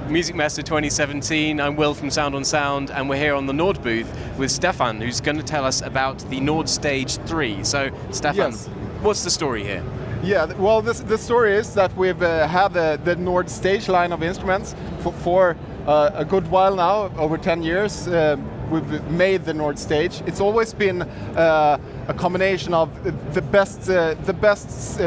Musikmesse 2017. I'm Will from Sound on Sound, and we're here on the Nord booth with Stefan, who's going to tell us about the Nord Stage 3. So, Stefan, yes. What's the story here? Yeah, well, the story is that we've had the Nord Stage line of instruments for a good while now, over 10 years. We've made the Nord Stage. It's always been a combination of the best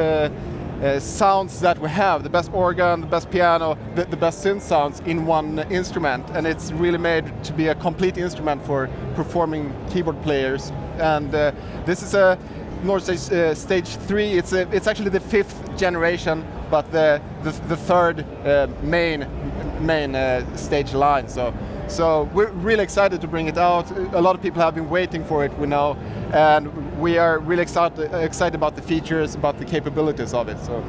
sounds that we have, the best organ, the best piano, the best synth sounds in one instrument, and it's really made to be a complete instrument for performing keyboard players. And this is a Nord Stage 3. It's actually the 5th generation, but the third main stage line. So we're really excited to bring it out. A lot of people have been waiting for it, we know, and we are really excited about the features, about the capabilities of it. So,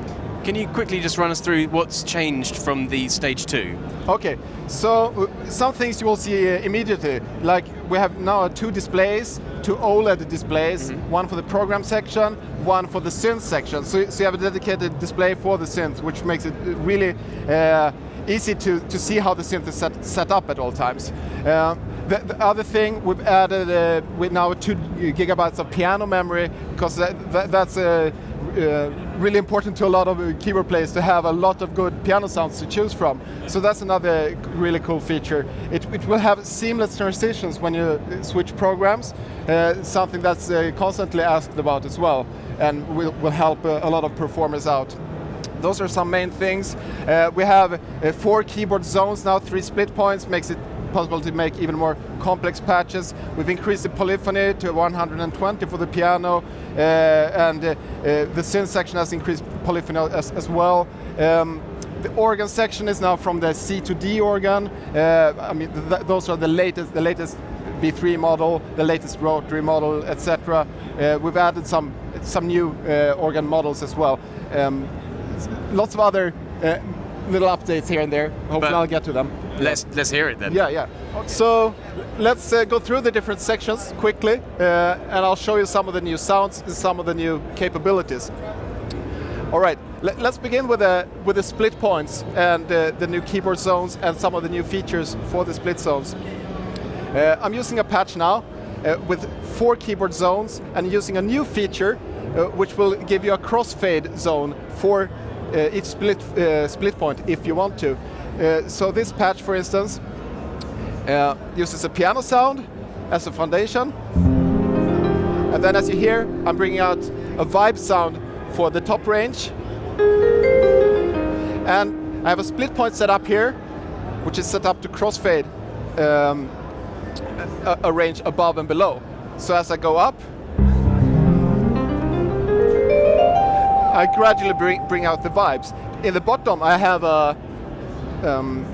can you quickly just run us through what's changed from the Stage 2? Okay, so some things you will see immediately. Like we have now 2 displays, 2 OLED displays, one for the program section, one for the synth section. So you have a dedicated display for the synth, which makes it really easy to see how the synth is set up at all times. The other thing, we've added with now 2 gigabytes of piano memory, because that's really important to a lot of keyboard players to have a lot of good piano sounds to choose from. So that's another really cool feature. It will have seamless transitions when you switch programs, something that's constantly asked about as well, and will help a lot of performers out. Those are some main things. We have 4 keyboard zones now, 3 split points, makes it possible to make even more complex patches. We've increased the polyphony to 120 for the piano, and the synth section has increased polyphony as well. The organ section is now from the C to D organ. I mean, those are the latest B3 model, the latest rotary model, etc. We've added some new organ models as well. Lots of other little updates here and there. Hopefully I'll get to them. Let's hear it then. Yeah. Okay. So let's go through the different sections quickly, and I'll show you some of the new sounds and some of the new capabilities. All right, let's begin with the split points and the new keyboard zones and some of the new features for the split zones. I'm using a patch now with 4 keyboard zones and using a new feature which will give you a crossfade zone for each split point if you want to. So this patch, for instance, uses a piano sound as a foundation, and then as you hear, I'm bringing out a vibe sound for the top range, and I have a split point set up here, which is set up to crossfade a range above and below. So as I go up, I gradually bring out the vibes. In the bottom, I have a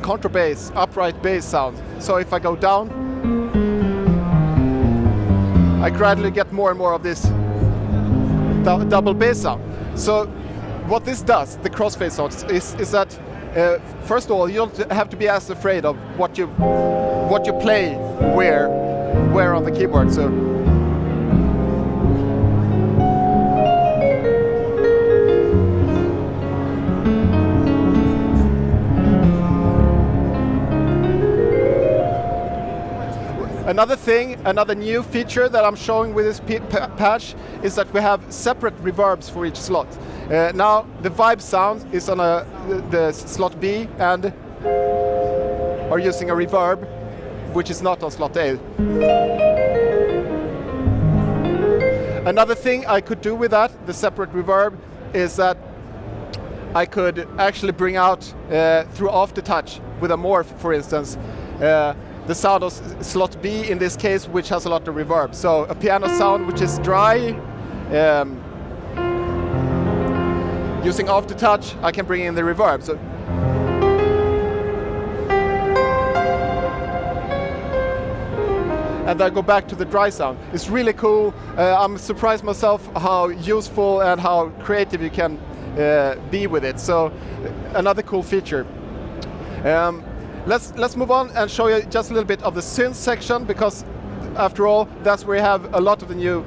contrabass, upright bass sound. So if I go down, I gradually get more and more of this double bass sound. So what this does, the crossfade sound, is that first of all, you don't have to be as afraid of what you play where on the keyboard. So another new feature that I'm showing with this patch is that we have separate reverbs for each slot. Now the vibe sound is on the slot B and are using a reverb which is not on slot A. Another thing I could do with that, the separate reverb, is that I could actually bring out through aftertouch with a morph, for instance, the sound of slot B in this case, which has a lot of reverb. So a piano sound which is dry, using aftertouch, I can bring in the reverb. So and then go back to the dry sound. It's really cool. I'm surprised myself how useful and how creative you can be with it. So another cool feature. Let's move on and show you just a little bit of the synth section, because after all, that's where you have a lot of the new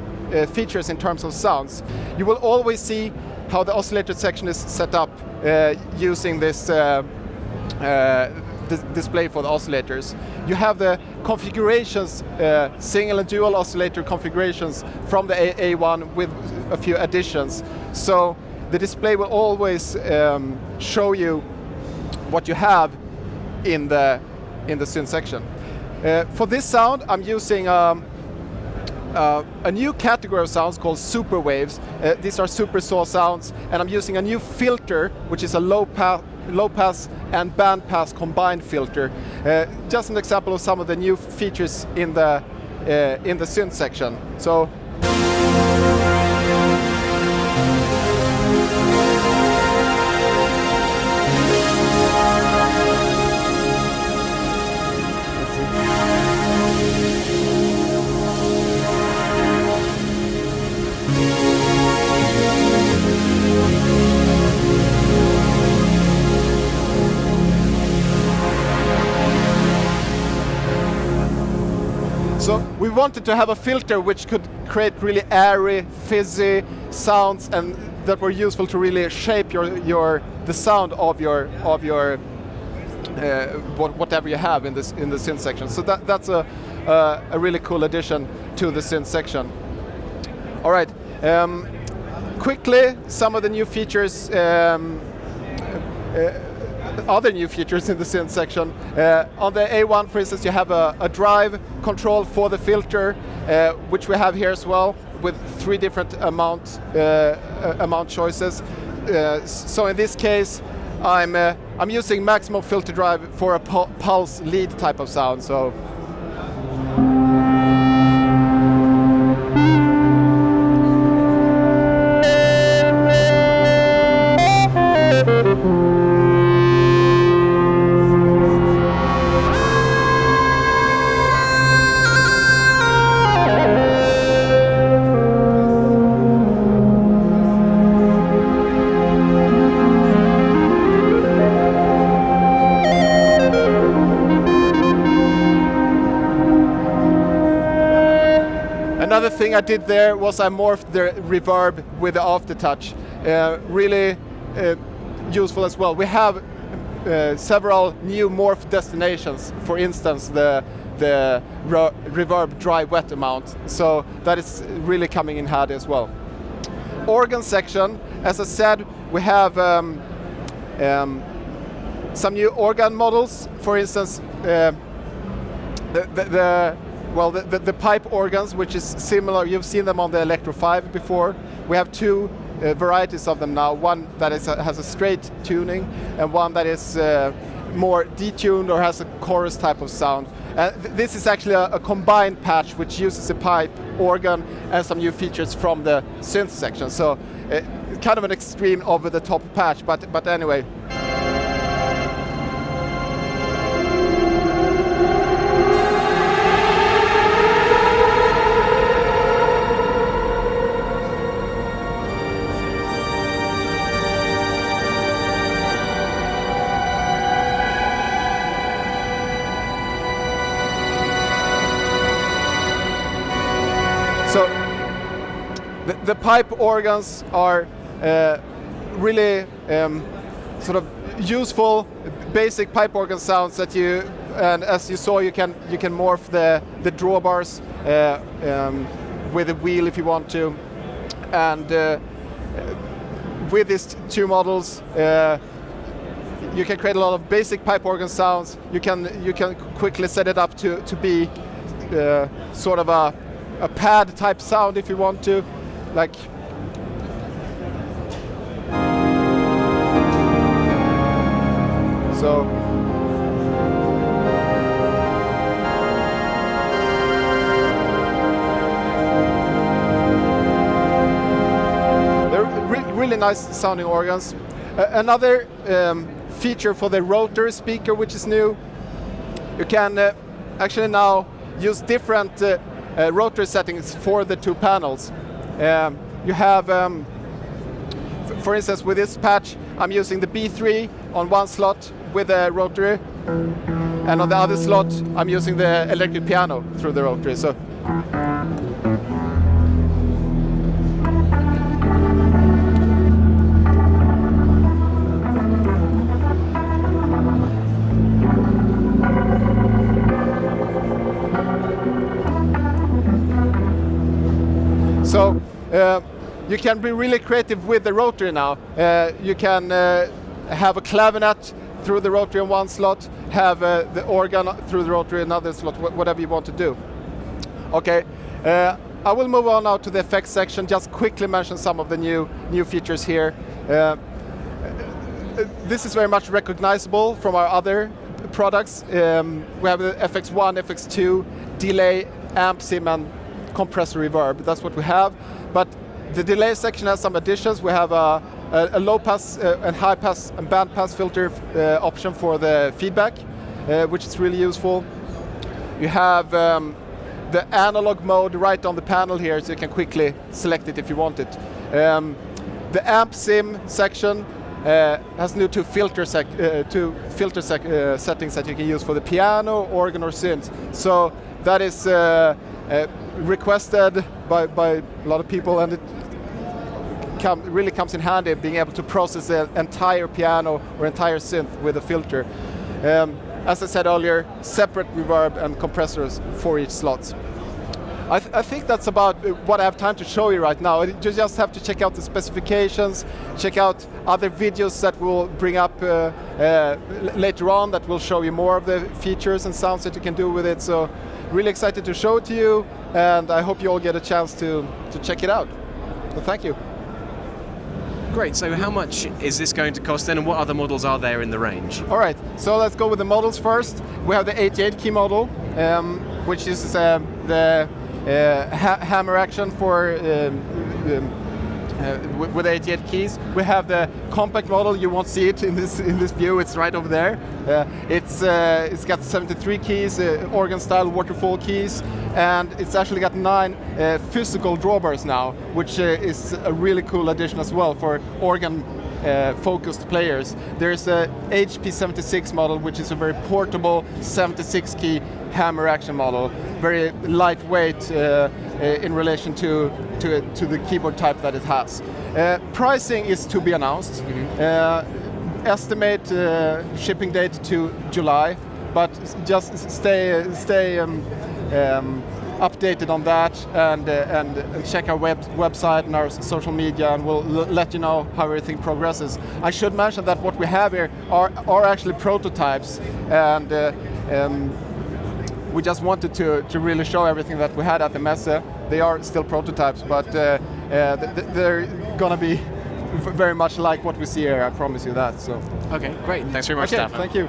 features in terms of sounds. You will always see how the oscillator section is set up using this display for the oscillators. You have the configurations, single and dual oscillator configurations from the A1 with a few additions. So the display will always show you what you have in the synth section. For this sound, I'm using a new category of sounds called super waves. These are super saw sounds, and I'm using a new filter, which is a low pass and band pass combined filter. Just an example of some of the new features in the synth section. So. So we wanted to have a filter which could create really airy, fizzy sounds, and that were useful to really shape the sound of your whatever you have in the synth section. So that's a really cool addition to the synth section. All right, quickly some of the new features. Other new features in the synth section. On the A1, for instance, you have a drive control for the filter, which we have here as well, with 3 different amount choices. So in this case, I'm using maximum filter drive for a pulse lead type of sound. So. Another thing I did there was I morphed the reverb with the aftertouch. Really useful as well. We have several new morph destinations. For instance, the reverb dry wet amount. So that is really coming in handy as well. Organ section, as I said, we have some new organ models. For instance, the pipe organs, which is similar, you've seen them on the Electro 5 before. We have 2 varieties of them now, one that has a straight tuning and one that is more detuned or has a chorus type of sound. This is actually a combined patch which uses a pipe organ and some new features from the synth section. So kind of an extreme over-the-top patch, but anyway. So the pipe organs are really sort of useful, basic pipe organ sounds that and as you saw, you can morph the drawbars with a wheel if you want to, and with these 2 models, you can create a lot of basic pipe organ sounds. You can quickly set it up to be sort of a pad type sound if you want to, like. So. They're really nice sounding organs. Another feature for the rotor speaker, which is new, you can actually now use different rotary settings for the 2 panels. You have, for instance, with this patch, I'm using the B3 on one slot with a rotary, and on the other slot, I'm using the electric piano through the rotary. So. you can be really creative with the rotary now. You can have a clavinet through the rotary in one slot, have the organ through the rotary in another slot, whatever you want to do. Okay, I will move on now to the effects section, just quickly mention some of the new features here. This is very much recognizable from our other products. We have the FX1, FX2, delay, amp sim, and compressor reverb. That's what we have. But the delay section has some additions. We have a low pass and high pass and band pass filter option for the feedback, which is really useful. You have the analog mode right on the panel here, so you can quickly select it if you want it. The amp sim section has new two filter settings that you can use for the piano, organ, or synth. So that is requested by a lot of people, and it really comes in handy being able to process the entire piano or entire synth with a filter. As I said earlier, separate reverb and compressors for each slot. I think that's about what I have time to show you right now. You just have to check out the specifications, check out other videos that we'll bring up later on that will show you more of the features and sounds that you can do with it. So really excited to show it to you, and I hope you all get a chance to check it out. So thank you. Great, so how much is this going to cost then, and what other models are there in the range? All right, so let's go with the models first. We have the 88 key model, which is the hammer action for with 88 keys. We have the compact model. You won't see it in this view. It's right over there. It's got 73 keys, organ-style waterfall keys, and it's actually got 9 physical drawbars now, which is a really cool addition as well for organ focused players. There's a HP 76 model, which is a very portable 76 key hammer action model, very lightweight in relation to the keyboard type that it has. Pricing is to be announced. Estimate shipping date to July, but just stay updated on that, and check our website and our social media, and we'll let you know how everything progresses. I should mention that what we have here are actually prototypes, and we just wanted to really show everything that we had at the Messe. They are still prototypes, but they're gonna be very much like what we see here, I promise you that. So. Okay, great. Thanks very much, Okay, Stefan. thank you.